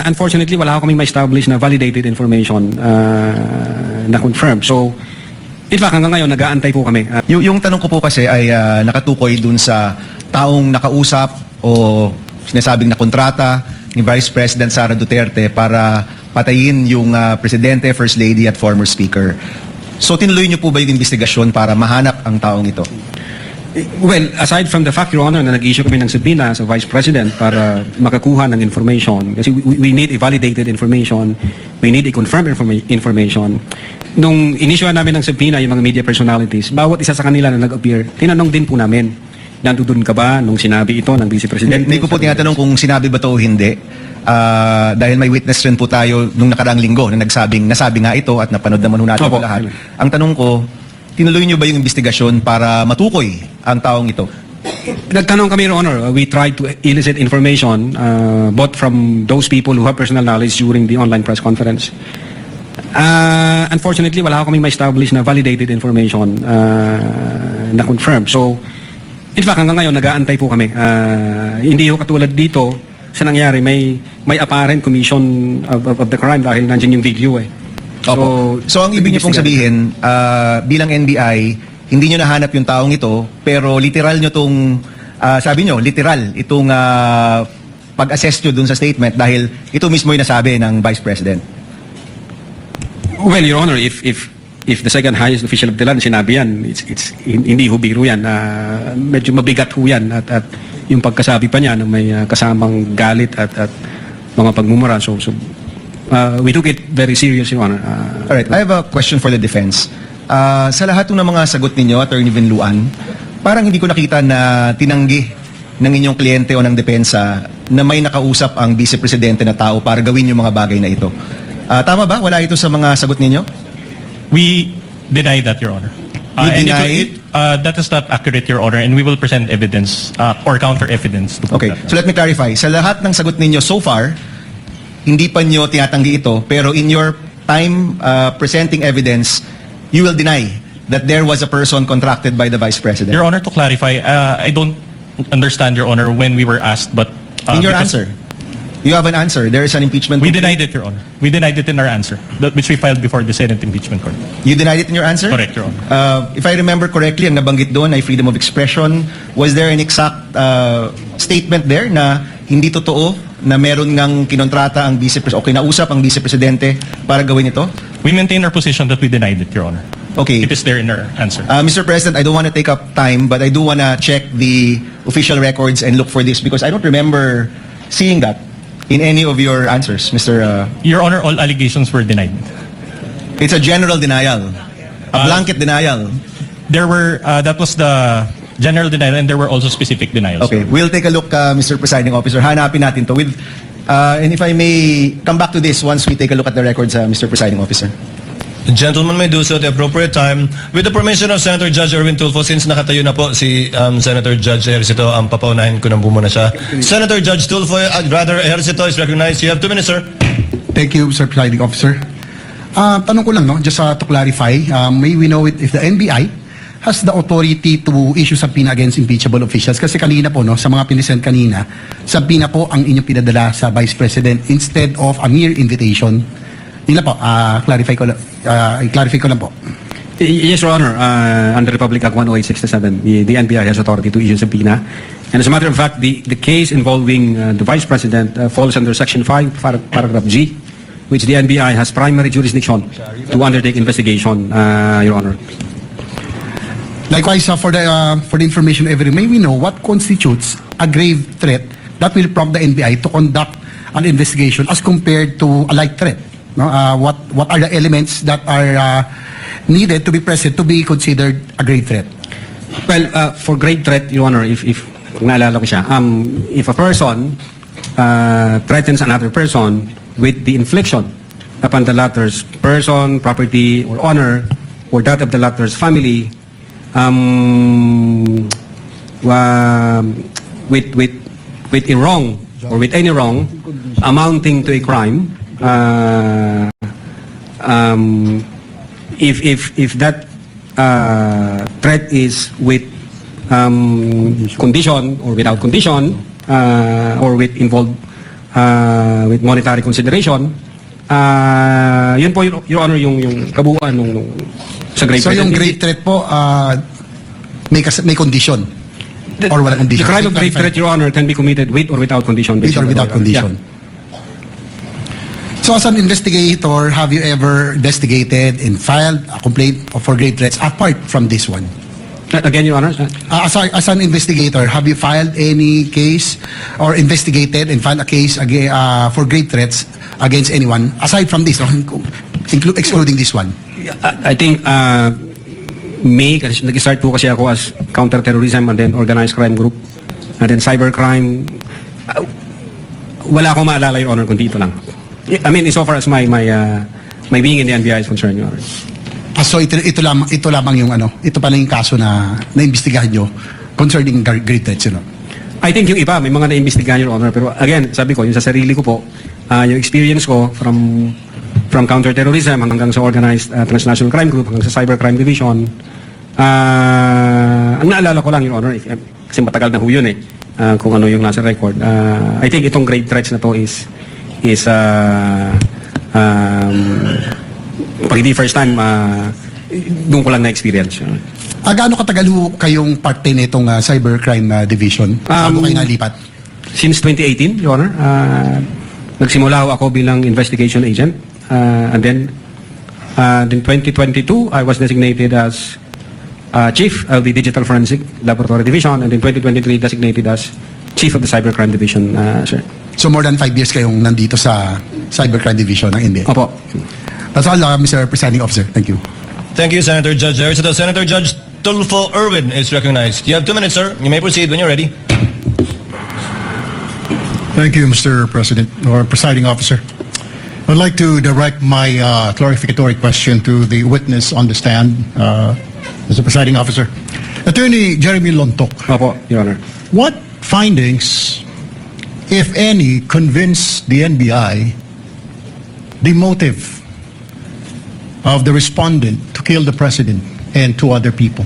Unfortunately, wala ako kaming ma-establish na validated information na confirmed. So, in fact, hanggang ngayon, nag-aantay po kami. Yung tanong ko po kasi ay nakatukoy dun sa taong nakausap o sinasabing na kontrata ni Vice President Sara Duterte para patayin yung Presidente, First Lady at former Speaker. So, tinuloy niyo po ba yung investigasyon para mahanap ang taong ito? Well, aside from the fact, Your Honor, na nag-issue kami ng subpoena sa Vice President para makakuha ng information, kasi we need a validated information, we need a confirmed information. Nung inissuean namin ng subpoena yung mga media personalities, bawat isa sa kanila na nag-appear, tinanong din po namin, nandun ka ba nung sinabi ito ng Vice President? Hindi ko po tinatanong kung sinabi ba ito o hindi. Dahil may witness rin po tayo nung nakaraang linggo na nasabi nga ito at napanood naman natin po lahat. Ang tanong ko, tinuloy niyo ba yung investigasyon para matukoy ang taong ito? Nagtanong kami, Your Honor. We tried to elicit information both from those people who have personal knowledge during the online press conference. Unfortunately, wala ako kaming ma-establish na validated information na confirmed. So, in fact, hanggang ngayon, nag-aantay po kami. Hindi ko katulad dito sa nangyari, may apparent commission of the crime dahil nandiyan yung video eh. So ang ibig niyo pong sabihin, bilang NBI, hindi niyo nahanap yung taong ito, pero literal niyo itong, sabi niyo, literal itong pag-assess niyo dun sa statement dahil ito mismo yung nasabi ng Vice President. Well, Your Honor, if the second highest official of the land sinabi yan, hindi ho biro yan. Medyo mabigat ho yan at yung pagkasabi pa niya na may kasamang galit at mga pagmumura. So we took it very serious, Your Honor. Alright, I have a question for the defense. Sa lahat ng mga sagot ninyo, Attorney Vinluan, parang hindi ko nakita na tinanggi ng inyong kliyente o ng depensa na may nakausap ang Vice Presidente na tao para gawin yung mga bagay na ito. Tama ba? Wala ito sa mga sagot ninyo? We deny that, Your Honor. You deny? That is not accurate, Your Honor, and we will present evidence or counter evidence to prove Okay, that. so let me clarify. Sa lahat ng sagot ninyo so far, hindi pa nyo tinatanggi ito, pero in your time presenting evidence, you will deny that there was a person contracted by the Vice President. Your Honor, to clarify, I don't understand, Your Honor, when we were asked, but... in your answer, you have an answer. There is an impeachment. We denied it, Your Honor. We denied it in our answer, which we filed before the Senate Impeachment Court. You denied it in your answer? Correct, Your Honor. If I remember correctly, ang nabanggit doon ay freedom of expression. Was there an exact statement there na hindi totoo na meron ngang kinontrata ang Vice President o kinausap ang Vice Presidente para gawin ito? We maintain our position that we denied it, Your Honor. Okay. It is there in our answer. Mr. President, I don't want to take up time, but I do want to check the official records and look for this because I don't remember seeing that in any of your answers, Mr. Your Honor, all allegations were denied. It's a general denial, a blanket denial. There were, that was the general denial, and there were also specific denials. Okay, we'll take a look, Mr. Presiding Officer. Hanapin natin to. And if I may come back to this once we take a look at the records, Mr. Presiding Officer. The gentleman may do so at the appropriate time. With the permission of Senator Judge Erwin Tulfo, since nakatayo na po si Senator Judge Ejercito, ang papaunahin ko nang bumuna siya. Senator Judge Tulfo, Ejercito is recognized. You have 2 minutes, sir. Thank you, Mr. Presiding Officer. Tanong ko lang, no, just to clarify, may we know it if the NBI has the authority to issue subpoena against impeachable officials? Kasi kanina po, no, sa mga pinisend kanina, subpoena po ang inyong pinadala sa Vice President instead of a mere invitation. Yun lang po, clarify ko lang po. Yes, Your Honor. Under Republic Act 10867, the NBI has authority to issue subpoena. And as a matter of fact, the case involving the Vice President falls under Section 5, Paragraph G, which the NBI has primary jurisdiction to undertake investigation, Your Honor. Likewise, for the information may we know what constitutes a grave threat that will prompt the NBI to conduct an investigation as compared to a light threat? No? What are the elements that are needed to be present to be considered a grave threat? Well, for grave threat, Your Honor, if naalala ko siya, if a person threatens another person with the infliction upon the latter's person, property, or honor, or that of the latter's family, with a wrong or with any wrong amounting to a crime, if that threat is with condition or without condition, or with involved with monetary consideration. Yun po, Your Honor, yung kabuuan nung sa grave So threat. yung grave threat po, may condition? Or walang condition? The crime of grave threat, Your Honor, can be committed with or without condition. With or without condition? So as an investigator, have you ever investigated and filed a complaint for grave threats apart from this one? Again, Your Honor, As an investigator, have you filed any case or investigated and filed a case for grave threats against anyone aside from this, excluding this one? I think May, kasi nag-start po kasi ako as counter-terrorism and then organized crime group and then cybercrime. Wala akong maalala, Your Honor, kundi ito lang. I mean, so far as my being in the NBI is concerned, Your Honor. So ito lamang yung ito pa lang yung kaso na naimbestigahan nyo concerning grave threats, I think yung iba, may mga naimbestigahan, Your Honor, pero again, sabi ko, yung sa sarili ko po, yung experience ko from counter-terrorism hanggang sa organized transnational crime group, hanggang sa cybercrime division, ang naalala ko lang, Your Honor, kasi matagal na ho yun kung ano yung nasa record. I think itong grave threats na to is pag hindi first time, doon ko lang na-experience. Gaano katagal ho kayong parte nitong cybercrime division? Bago kayo nalipat? Since 2018, Your Honor, nagsimula ako bilang investigation agent. And then, in 2022, I was designated as Chief of the Digital Forensic Laboratory Division, and in 2023, designated as Chief of the Cybercrime Division, sir. So more than 5 years kayong nandito sa cybercrime division ng NBI? Opo. That's all, Mr. Presiding Officer. Thank you. Thank you, Senator Judge Ejercito. Senator Judge Tulfo Erwin is recognized. You have 2 minutes, sir. You may proceed when you're ready. Thank you, Mr. President or Presiding Officer. I'd like to direct my clarificatory question to the witness on the stand, Mr. Presiding Officer. Attorney Jeremy Lontok, Opo, Your Honor. what findings, if any, convince the NBI the motive of the respondent to kill the President and 2 other people?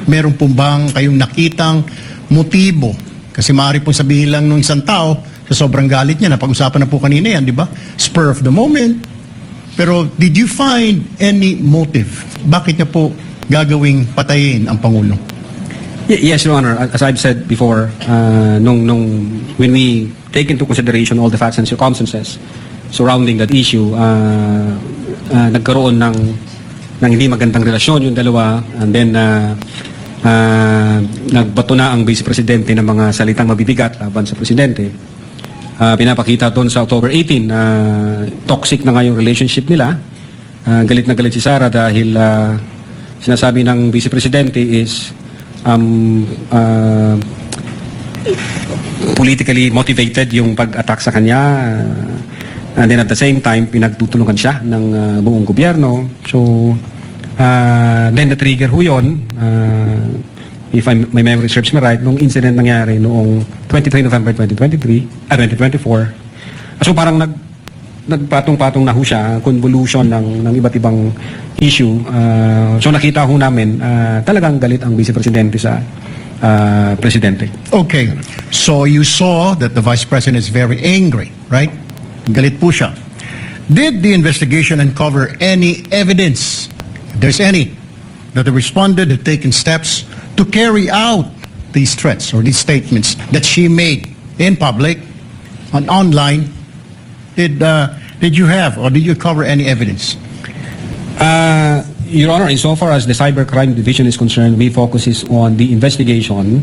Meron po bang kayong nakitang motibo? Kasi maaari pong sabihin lang nung isang tao, sa sobrang galit niya, napag-usapan na po kanina yan, di ba? Spur of the moment. Pero did you find any motive? Bakit niya po gagawing patayin ang Pangulo? Yes, Your Honor. As I've said before, when we take into consideration all the facts and circumstances surrounding that issue, nagkaroon ng hindi magandang relasyon yung dalawa, and then nagbato na ang Vice Presidente ng mga salitang mabibigat laban sa Presidente. Pinapakita doon sa October 18 toxic na nga yung relationship nila. Galit na galit si Sara dahil sinasabi ng Vice Presidente is politically motivated yung pag-attack sa kanya. And then at the same time, pinagtutulungan siya ng buong gobyerno. So, then the trigger ho yun, if my memory serves me right, nung incident nangyari noong 23 November 2024. So parang nagpatong-patong na ho siya, convolution ng iba't ibang issue. So nakita ho namin, talagang galit ang Vice Presidente sa Presidente. Okay, so you saw that the Vice President is very angry, right? Galit po siya. Did the investigation uncover any evidence, if there's any, that the respondent had taken steps to carry out these threats or these statements that she made in public, on online? Did you have or did you cover any evidence? Your Honor, insofar as the Cybercrime Division is concerned, we focuses on the investigation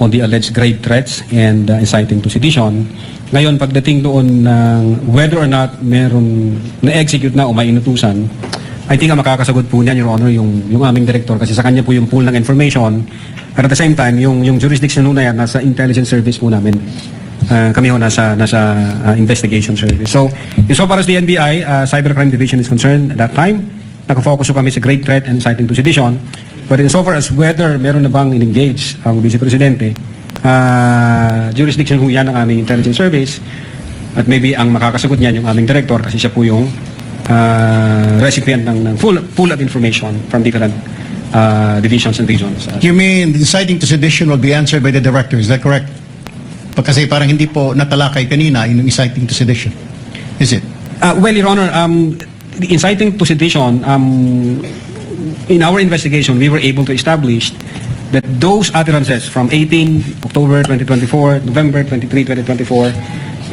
on the alleged grave threats and inciting to sedition. Ngayon, pagdating doon ng whether or not meron na-execute na o may inutusan, I think ang makakasagot po niyan, Your Honor, yung aming director, kasi sa kanya po yung pool ng information. At at the same time, yung jurisdiction na yan, nasa intelligence service po namin. Kami ho nasa investigation service. So, insofar as the NBI, Cybercrime Division is concerned, at that time, nakafocus po kami sa grave threat and inciting to sedition. But insofar as whether meron na bang in-engage ang Vice Presidente, jurisdiction ho yan ng aming intelligence service, at maybe ang makakasagot niyan yung aming director kasi siya po yung recipient ng full of information from different divisions and regions. You mean inciting to sedition will be answered by the director, is that correct? Kasi parang hindi po natalakay kanina yung inciting to sedition. Is it? Well, Your Honor, the inciting to sedition, in our investigation, we were able to establish that those utterances from 18 October 2024, November 23, 2024,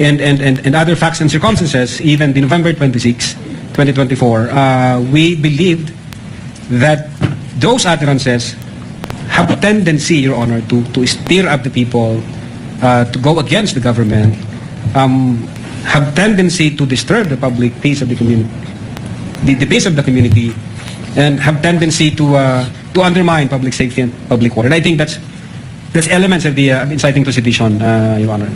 and other facts and circumstances, even the November 26, 2024, we believed that those utterances have a tendency, Your Honor, to stir up the people, to go against the government, have tendency to disturb the public peace of the community, the peace of the community, and have tendency to undermine public safety and public order. And I think that's elements of the inciting to sedition, Your Honor.